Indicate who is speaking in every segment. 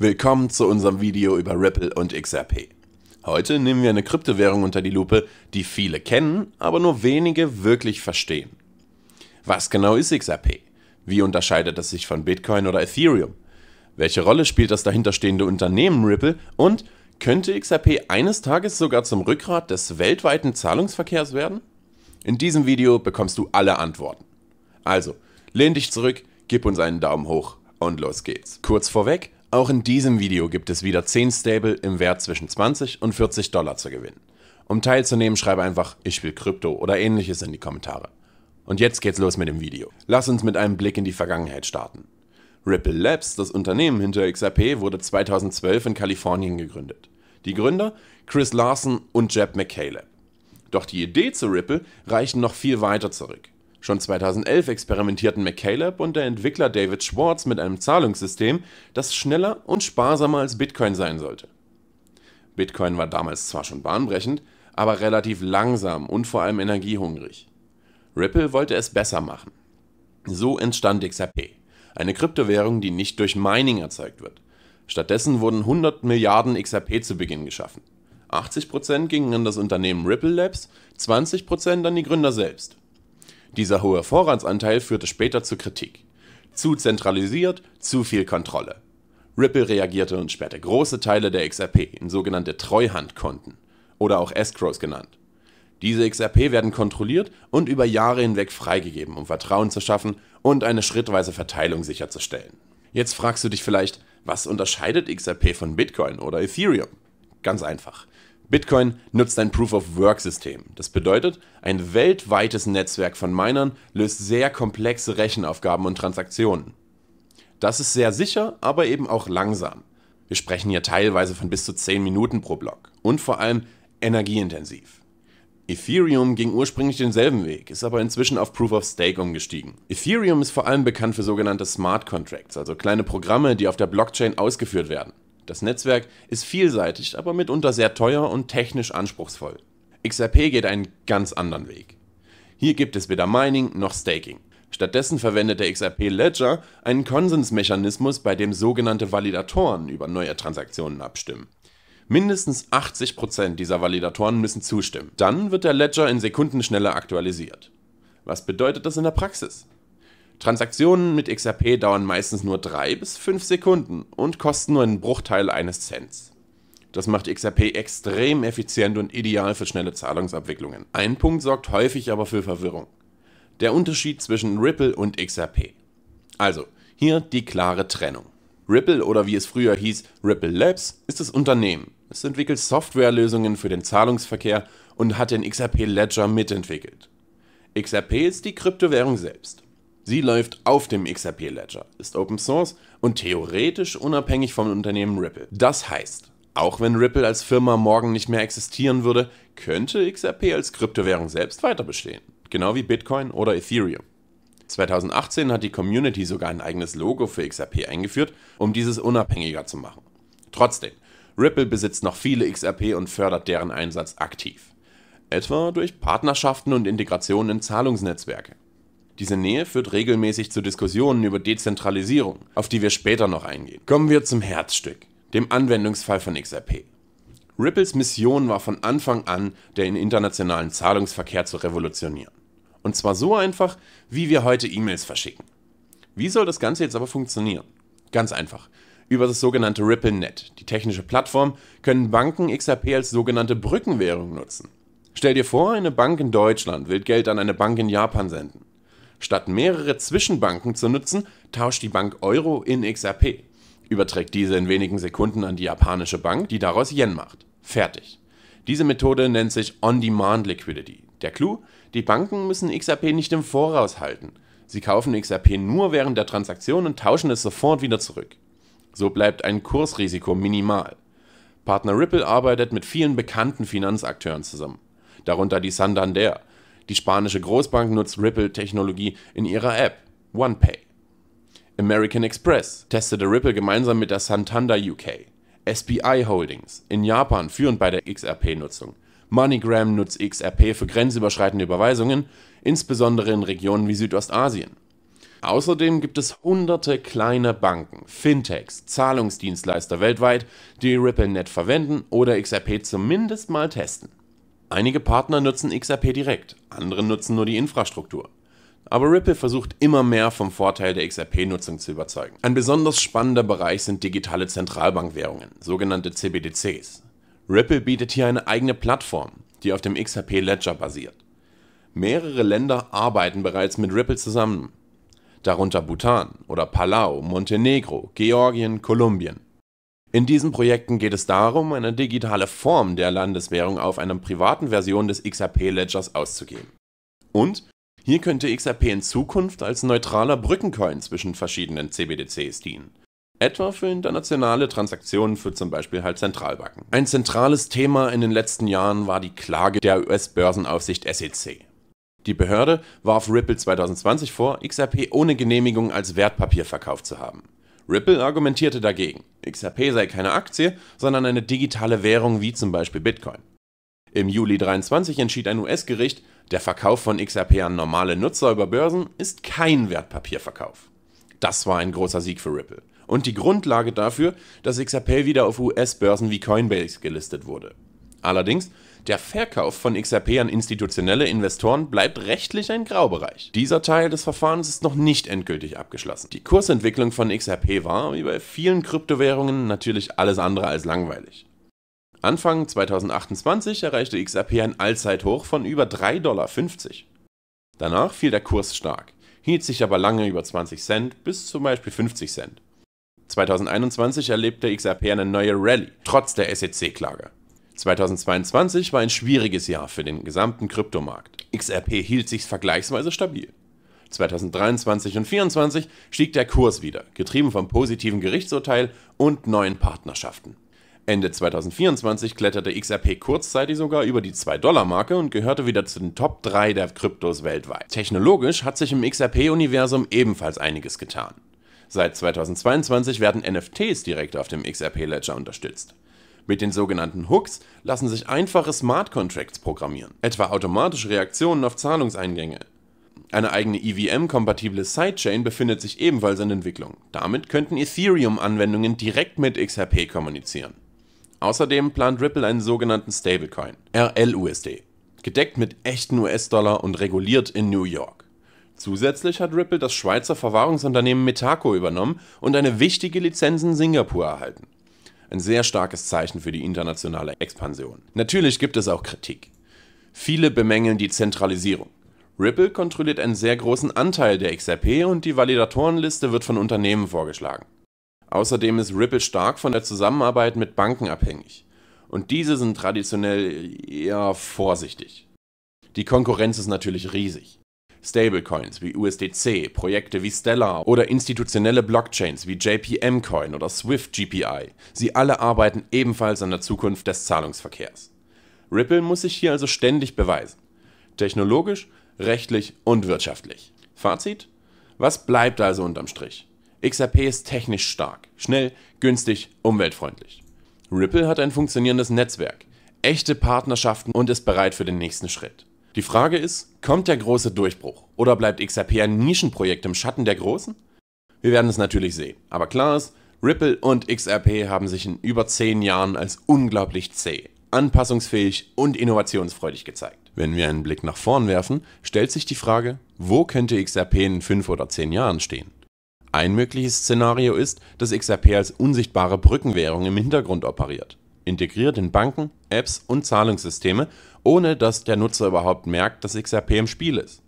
Speaker 1: Willkommen zu unserem Video über Ripple und XRP. Heute nehmen wir eine Kryptowährung unter die Lupe, die viele kennen, aber nur wenige wirklich verstehen. Was genau ist XRP? Wie unterscheidet es sich von Bitcoin oder Ethereum? Welche Rolle spielt das dahinterstehende Unternehmen Ripple? Und könnte XRP eines Tages sogar zum Rückgrat des weltweiten Zahlungsverkehrs werden? In diesem Video bekommst du alle Antworten. Also, lehn dich zurück, gib uns einen Daumen hoch und los geht's. Kurz vorweg, auch in diesem Video gibt es wieder 10 Stable im Wert zwischen 20 und 40 Dollar zu gewinnen. Um teilzunehmen, schreibe einfach "Ich will Krypto" oder ähnliches in die Kommentare. Und jetzt geht's los mit dem Video. Lass uns mit einem Blick in die Vergangenheit starten. Ripple Labs, das Unternehmen hinter XRP, wurde 2012 in Kalifornien gegründet. Die Gründer Chris Larsen und Jeb McCaleb. Doch die Idee zu Ripple reicht noch viel weiter zurück. Schon 2011 experimentierten McCaleb und der Entwickler David Schwartz mit einem Zahlungssystem, das schneller und sparsamer als Bitcoin sein sollte. Bitcoin war damals zwar schon bahnbrechend, aber relativ langsam und vor allem energiehungrig. Ripple wollte es besser machen. So entstand XRP, eine Kryptowährung, die nicht durch Mining erzeugt wird. Stattdessen wurden 100 Milliarden XRP zu Beginn geschaffen. 80% gingen an das Unternehmen Ripple Labs, 20% an die Gründer selbst. Dieser hohe Vorratsanteil führte später zu Kritik. Zu zentralisiert, zu viel Kontrolle. Ripple reagierte und sperrte große Teile der XRP in sogenannte Treuhandkonten oder auch Escrows genannt. Diese XRP werden kontrolliert und über Jahre hinweg freigegeben, um Vertrauen zu schaffen und eine schrittweise Verteilung sicherzustellen. Jetzt fragst du dich vielleicht, was unterscheidet XRP von Bitcoin oder Ethereum? Ganz einfach. Bitcoin nutzt ein Proof-of-Work-System. Das bedeutet, ein weltweites Netzwerk von Minern löst sehr komplexe Rechenaufgaben und Transaktionen. Das ist sehr sicher, aber eben auch langsam. Wir sprechen hier teilweise von bis zu 10 Minuten pro Block und vor allem energieintensiv. Ethereum ging ursprünglich denselben Weg, ist aber inzwischen auf Proof-of-Stake umgestiegen. Ethereum ist vor allem bekannt für sogenannte Smart Contracts, also kleine Programme, die auf der Blockchain ausgeführt werden. Das Netzwerk ist vielseitig, aber mitunter sehr teuer und technisch anspruchsvoll. XRP geht einen ganz anderen Weg. Hier gibt es weder Mining noch Staking. Stattdessen verwendet der XRP Ledger einen Konsensmechanismus, bei dem sogenannte Validatoren über neue Transaktionen abstimmen. Mindestens 80% dieser Validatoren müssen zustimmen. Dann wird der Ledger in Sekundenschnelle aktualisiert. Was bedeutet das in der Praxis? Transaktionen mit XRP dauern meistens nur 3 bis 5 Sekunden und kosten nur einen Bruchteil eines Cents. Das macht XRP extrem effizient und ideal für schnelle Zahlungsabwicklungen. Ein Punkt sorgt häufig aber für Verwirrung. Der Unterschied zwischen Ripple und XRP. Also, hier die klare Trennung. Ripple, oder wie es früher hieß, Ripple Labs, ist das Unternehmen. Es entwickelt Softwarelösungen für den Zahlungsverkehr und hat den XRP Ledger mitentwickelt. XRP ist die Kryptowährung selbst. Sie läuft auf dem XRP Ledger, ist Open Source und theoretisch unabhängig vom Unternehmen Ripple. Das heißt, auch wenn Ripple als Firma morgen nicht mehr existieren würde, könnte XRP als Kryptowährung selbst weiter bestehen, genau wie Bitcoin oder Ethereum. 2018 hat die Community sogar ein eigenes Logo für XRP eingeführt, um dieses unabhängiger zu machen. Trotzdem, Ripple besitzt noch viele XRP und fördert deren Einsatz aktiv. Etwa durch Partnerschaften und Integrationen in Zahlungsnetzwerke. Diese Nähe führt regelmäßig zu Diskussionen über Dezentralisierung, auf die wir später noch eingehen. Kommen wir zum Herzstück, dem Anwendungsfall von XRP. Ripples Mission war von Anfang an, den internationalen Zahlungsverkehr zu revolutionieren. Und zwar so einfach, wie wir heute E-Mails verschicken. Wie soll das Ganze jetzt aber funktionieren? Ganz einfach. Über das sogenannte RippleNet, die technische Plattform, können Banken XRP als sogenannte Brückenwährung nutzen. Stell dir vor, eine Bank in Deutschland will Geld an eine Bank in Japan senden. Statt mehrere Zwischenbanken zu nutzen, tauscht die Bank Euro in XRP, überträgt diese in wenigen Sekunden an die japanische Bank, die daraus Yen macht. Fertig. Diese Methode nennt sich On-Demand Liquidity. Der Clou: Die Banken müssen XRP nicht im Voraus halten. Sie kaufen XRP nur während der Transaktion und tauschen es sofort wieder zurück. So bleibt ein Kursrisiko minimal. Partner Ripple arbeitet mit vielen bekannten Finanzakteuren zusammen, darunter die Santander. Die spanische Großbank nutzt Ripple-Technologie in ihrer App OnePay. American Express testete Ripple gemeinsam mit der Santander UK. SBI Holdings in Japan führend bei der XRP-Nutzung. MoneyGram nutzt XRP für grenzüberschreitende Überweisungen, insbesondere in Regionen wie Südostasien. Außerdem gibt es hunderte kleine Banken, Fintechs, Zahlungsdienstleister weltweit, die RippleNet verwenden oder XRP zumindest mal testen. Einige Partner nutzen XRP direkt, andere nutzen nur die Infrastruktur. Aber Ripple versucht immer mehr vom Vorteil der XRP-Nutzung zu überzeugen. Ein besonders spannender Bereich sind digitale Zentralbankwährungen, sogenannte CBDCs. Ripple bietet hier eine eigene Plattform, die auf dem XRP Ledger basiert. Mehrere Länder arbeiten bereits mit Ripple zusammen, darunter Bhutan oder Palau, Montenegro, Georgien, Kolumbien. In diesen Projekten geht es darum, eine digitale Form der Landeswährung auf einer privaten Version des XRP-Ledgers auszugeben. Und hier könnte XRP in Zukunft als neutraler Brückencoin zwischen verschiedenen CBDCs dienen. Etwa für internationale Transaktionen für zum Beispiel halt Zentralbanken. Ein zentrales Thema in den letzten Jahren war die Klage der US-Börsenaufsicht SEC. Die Behörde warf Ripple 2020 vor, XRP ohne Genehmigung als Wertpapier verkauft zu haben. Ripple argumentierte dagegen, XRP sei keine Aktie, sondern eine digitale Währung wie zum Beispiel Bitcoin. Im Juli 2023 entschied ein US-Gericht, der Verkauf von XRP an normale Nutzer über Börsen ist kein Wertpapierverkauf. Das war ein großer Sieg für Ripple und die Grundlage dafür, dass XRP wieder auf US-Börsen wie Coinbase gelistet wurde. Allerdings, der Verkauf von XRP an institutionelle Investoren bleibt rechtlich ein Graubereich. Dieser Teil des Verfahrens ist noch nicht endgültig abgeschlossen. Die Kursentwicklung von XRP war, wie bei vielen Kryptowährungen, natürlich alles andere als langweilig. Anfang 2028 erreichte XRP ein Allzeithoch von über 3,50 $. Danach fiel der Kurs stark, hielt sich aber lange über 20 Cent bis zum Beispiel 50 Cent. 2021 erlebte XRP eine neue Rallye, trotz der SEC-Klage. 2022 war ein schwieriges Jahr für den gesamten Kryptomarkt. XRP hielt sich vergleichsweise stabil. 2023 und 2024 stieg der Kurs wieder, getrieben vom positiven Gerichtsurteil und neuen Partnerschaften. Ende 2024 kletterte XRP kurzzeitig sogar über die 2-$-Marke und gehörte wieder zu den Top 3 der Kryptos weltweit. Technologisch hat sich im XRP-Universum ebenfalls einiges getan. Seit 2022 werden NFTs direkt auf dem XRP-Ledger unterstützt. Mit den sogenannten Hooks lassen sich einfache Smart Contracts programmieren, etwa automatische Reaktionen auf Zahlungseingänge. Eine eigene EVM-kompatible Sidechain befindet sich ebenfalls in Entwicklung. Damit könnten Ethereum-Anwendungen direkt mit XRP kommunizieren. Außerdem plant Ripple einen sogenannten Stablecoin, RLUSD, gedeckt mit echten US-Dollar und reguliert in New York. Zusätzlich hat Ripple das Schweizer Verwahrungsunternehmen Metaco übernommen und eine wichtige Lizenz in Singapur erhalten. Ein sehr starkes Zeichen für die internationale Expansion. Natürlich gibt es auch Kritik. Viele bemängeln die Zentralisierung. Ripple kontrolliert einen sehr großen Anteil der XRP und die Validatorenliste wird von Unternehmen vorgeschlagen. Außerdem ist Ripple stark von der Zusammenarbeit mit Banken abhängig. Und diese sind traditionell eher vorsichtig. Die Konkurrenz ist natürlich riesig. Stablecoins wie USDC, Projekte wie Stellar oder institutionelle Blockchains wie JPM Coin oder Swift GPI, sie alle arbeiten ebenfalls an der Zukunft des Zahlungsverkehrs. Ripple muss sich hier also ständig beweisen. Technologisch, rechtlich und wirtschaftlich. Fazit? Was bleibt also unterm Strich? XRP ist technisch stark, schnell, günstig, umweltfreundlich. Ripple hat ein funktionierendes Netzwerk, echte Partnerschaften und ist bereit für den nächsten Schritt. Die Frage ist, kommt der große Durchbruch oder bleibt XRP ein Nischenprojekt im Schatten der Großen? Wir werden es natürlich sehen, aber klar ist, Ripple und XRP haben sich in über 10 Jahren als unglaublich zäh, anpassungsfähig und innovationsfreudig gezeigt. Wenn wir einen Blick nach vorn werfen, stellt sich die Frage, wo könnte XRP in 5 oder 10 Jahren stehen? Ein mögliches Szenario ist, dass XRP als unsichtbare Brückenwährung im Hintergrund operiert, integriert in Banken, Apps und Zahlungssysteme, ohne dass der Nutzer überhaupt merkt, dass XRP im Spiel ist.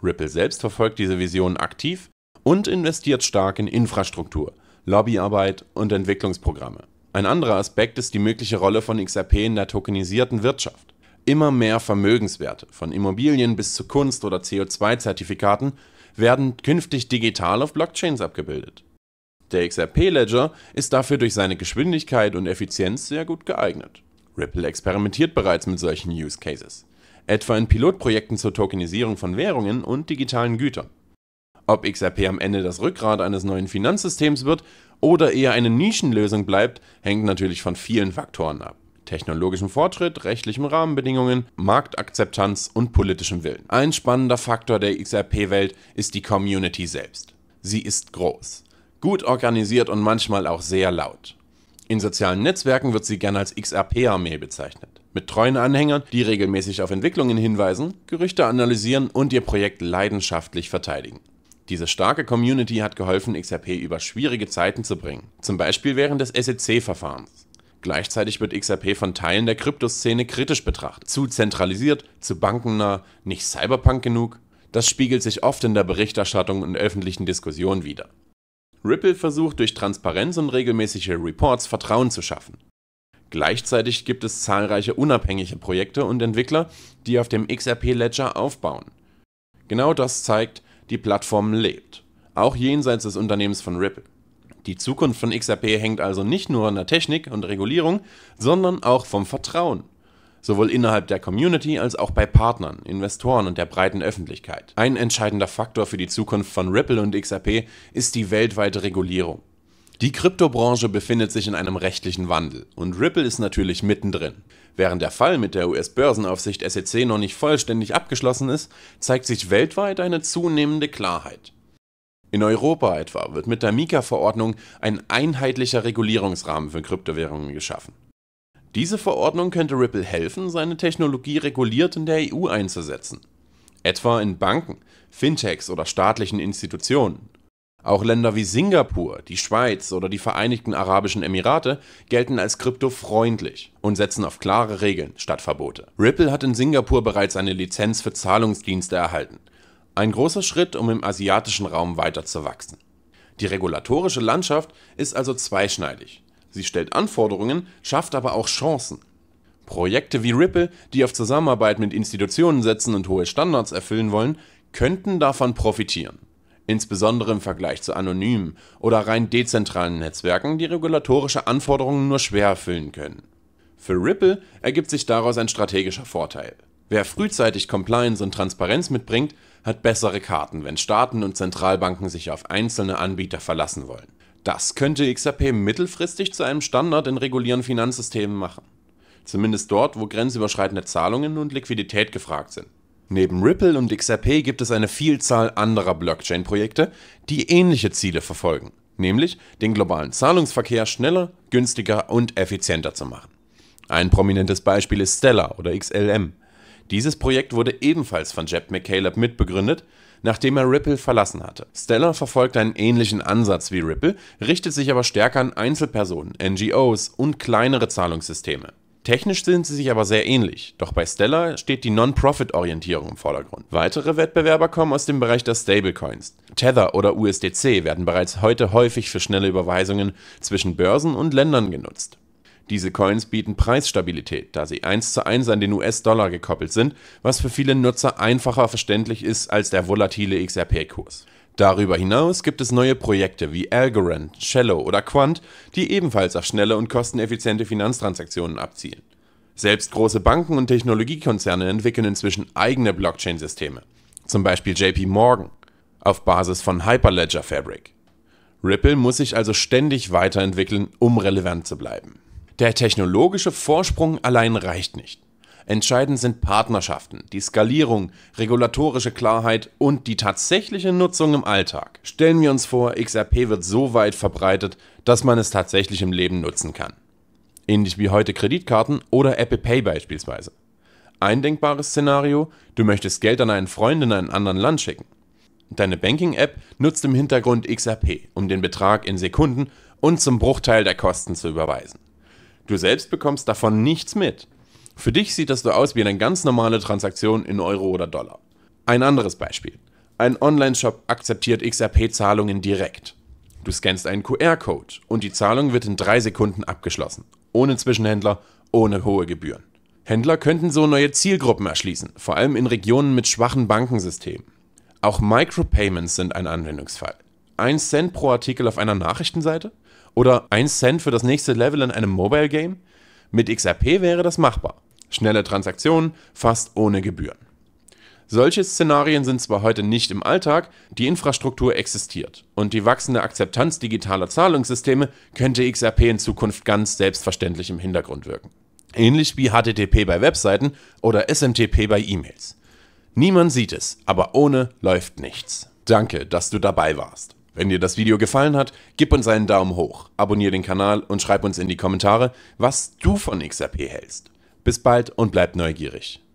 Speaker 1: Ripple selbst verfolgt diese Vision aktiv und investiert stark in Infrastruktur, Lobbyarbeit und Entwicklungsprogramme. Ein anderer Aspekt ist die mögliche Rolle von XRP in der tokenisierten Wirtschaft. Immer mehr Vermögenswerte, von Immobilien bis zu Kunst oder CO2-Zertifikaten, werden künftig digital auf Blockchains abgebildet. Der XRP-Ledger ist dafür durch seine Geschwindigkeit und Effizienz sehr gut geeignet. Ripple experimentiert bereits mit solchen Use Cases, etwa in Pilotprojekten zur Tokenisierung von Währungen und digitalen Gütern. Ob XRP am Ende das Rückgrat eines neuen Finanzsystems wird oder eher eine Nischenlösung bleibt, hängt natürlich von vielen Faktoren ab. technologischem Fortschritt, rechtlichen Rahmenbedingungen, Marktakzeptanz und politischem Willen. Ein spannender Faktor der XRP-Welt ist die Community selbst. Sie ist groß, gut organisiert und manchmal auch sehr laut. In sozialen Netzwerken wird sie gern als XRP-Armee bezeichnet. Mit treuen Anhängern, die regelmäßig auf Entwicklungen hinweisen, Gerüchte analysieren und ihr Projekt leidenschaftlich verteidigen. Diese starke Community hat geholfen, XRP über schwierige Zeiten zu bringen, zum Beispiel während des SEC-Verfahrens. Gleichzeitig wird XRP von Teilen der Kryptoszene kritisch betrachtet. Zu zentralisiert, zu bankennah, nicht Cyberpunk genug. Das spiegelt sich oft in der Berichterstattung und öffentlichen Diskussion wider. Ripple versucht durch Transparenz und regelmäßige Reports Vertrauen zu schaffen. Gleichzeitig gibt es zahlreiche unabhängige Projekte und Entwickler, die auf dem XRP-Ledger aufbauen. Genau das zeigt, die Plattform lebt, auch jenseits des Unternehmens von Ripple. Die Zukunft von XRP hängt also nicht nur an der Technik und Regulierung, sondern auch vom Vertrauen. Sowohl innerhalb der Community als auch bei Partnern, Investoren und der breiten Öffentlichkeit. Ein entscheidender Faktor für die Zukunft von Ripple und XRP ist die weltweite Regulierung. Die Kryptobranche befindet sich in einem rechtlichen Wandel und Ripple ist natürlich mittendrin. Während der Fall mit der US-Börsenaufsicht SEC noch nicht vollständig abgeschlossen ist, zeigt sich weltweit eine zunehmende Klarheit. In Europa etwa wird mit der MiCA-Verordnung ein einheitlicher Regulierungsrahmen für Kryptowährungen geschaffen. Diese Verordnung könnte Ripple helfen, seine Technologie reguliert in der EU einzusetzen. Etwa in Banken, Fintechs oder staatlichen Institutionen. Auch Länder wie Singapur, die Schweiz oder die Vereinigten Arabischen Emirate gelten als kryptofreundlich und setzen auf klare Regeln statt Verbote. Ripple hat in Singapur bereits eine Lizenz für Zahlungsdienste erhalten. Ein großer Schritt, um im asiatischen Raum weiter zu wachsen. Die regulatorische Landschaft ist also zweischneidig. Sie stellt Anforderungen, schafft aber auch Chancen. Projekte wie Ripple, die auf Zusammenarbeit mit Institutionen setzen und hohe Standards erfüllen wollen, könnten davon profitieren. Insbesondere im Vergleich zu anonymen oder rein dezentralen Netzwerken, die regulatorische Anforderungen nur schwer erfüllen können. Für Ripple ergibt sich daraus ein strategischer Vorteil. Wer frühzeitig Compliance und Transparenz mitbringt, hat bessere Karten, wenn Staaten und Zentralbanken sich auf einzelne Anbieter verlassen wollen. Das könnte XRP mittelfristig zu einem Standard in regulären Finanzsystemen machen. Zumindest dort, wo grenzüberschreitende Zahlungen und Liquidität gefragt sind. Neben Ripple und XRP gibt es eine Vielzahl anderer Blockchain-Projekte, die ähnliche Ziele verfolgen, nämlich den globalen Zahlungsverkehr schneller, günstiger und effizienter zu machen. Ein prominentes Beispiel ist Stellar oder XLM. Dieses Projekt wurde ebenfalls von Jeb McCaleb mitbegründet, nachdem er Ripple verlassen hatte. Stellar verfolgt einen ähnlichen Ansatz wie Ripple, richtet sich aber stärker an Einzelpersonen, NGOs und kleinere Zahlungssysteme. Technisch sind sie sich aber sehr ähnlich, doch bei Stellar steht die Non-Profit-Orientierung im Vordergrund. Weitere Wettbewerber kommen aus dem Bereich der Stablecoins. Tether oder USDC werden bereits heute häufig für schnelle Überweisungen zwischen Börsen und Ländern genutzt. Diese Coins bieten Preisstabilität, da sie 1:1 an den US-Dollar gekoppelt sind, was für viele Nutzer einfacher verständlich ist als der volatile XRP-Kurs. Darüber hinaus gibt es neue Projekte wie Algorand, Shallow oder Quant, die ebenfalls auf schnelle und kosteneffiziente Finanztransaktionen abzielen. Selbst große Banken und Technologiekonzerne entwickeln inzwischen eigene Blockchain-Systeme, zum Beispiel JP Morgan, auf Basis von Hyperledger Fabric. Ripple muss sich also ständig weiterentwickeln, um relevant zu bleiben. Der technologische Vorsprung allein reicht nicht. Entscheidend sind Partnerschaften, die Skalierung, regulatorische Klarheit und die tatsächliche Nutzung im Alltag. Stellen wir uns vor, XRP wird so weit verbreitet, dass man es tatsächlich im Leben nutzen kann. Ähnlich wie heute Kreditkarten oder Apple Pay beispielsweise. Ein denkbares Szenario: Du möchtest Geld an einen Freund in einem anderen Land schicken. Deine Banking-App nutzt im Hintergrund XRP, um den Betrag in Sekunden und zum Bruchteil der Kosten zu überweisen. Du selbst bekommst davon nichts mit. Für dich sieht das so aus wie eine ganz normale Transaktion in Euro oder Dollar. Ein anderes Beispiel. Ein Online-Shop akzeptiert XRP-Zahlungen direkt. Du scannst einen QR-Code und die Zahlung wird in 3 Sekunden abgeschlossen. Ohne Zwischenhändler, ohne hohe Gebühren. Händler könnten so neue Zielgruppen erschließen, vor allem in Regionen mit schwachen Bankensystemen. Auch Micropayments sind ein Anwendungsfall. 1 Cent pro Artikel auf einer Nachrichtenseite? Oder 1 Cent für das nächste Level in einem Mobile Game? Mit XRP wäre das machbar. Schnelle Transaktionen, fast ohne Gebühren. Solche Szenarien sind zwar heute nicht im Alltag, die Infrastruktur existiert und die wachsende Akzeptanz digitaler Zahlungssysteme könnte XRP in Zukunft ganz selbstverständlich im Hintergrund wirken. Ähnlich wie HTTP bei Webseiten oder SMTP bei E-Mails. Niemand sieht es, aber ohne läuft nichts. Danke, dass du dabei warst. Wenn dir das Video gefallen hat, gib uns einen Daumen hoch, abonniere den Kanal und schreib uns in die Kommentare, was du von XRP hältst. Bis bald und bleib neugierig.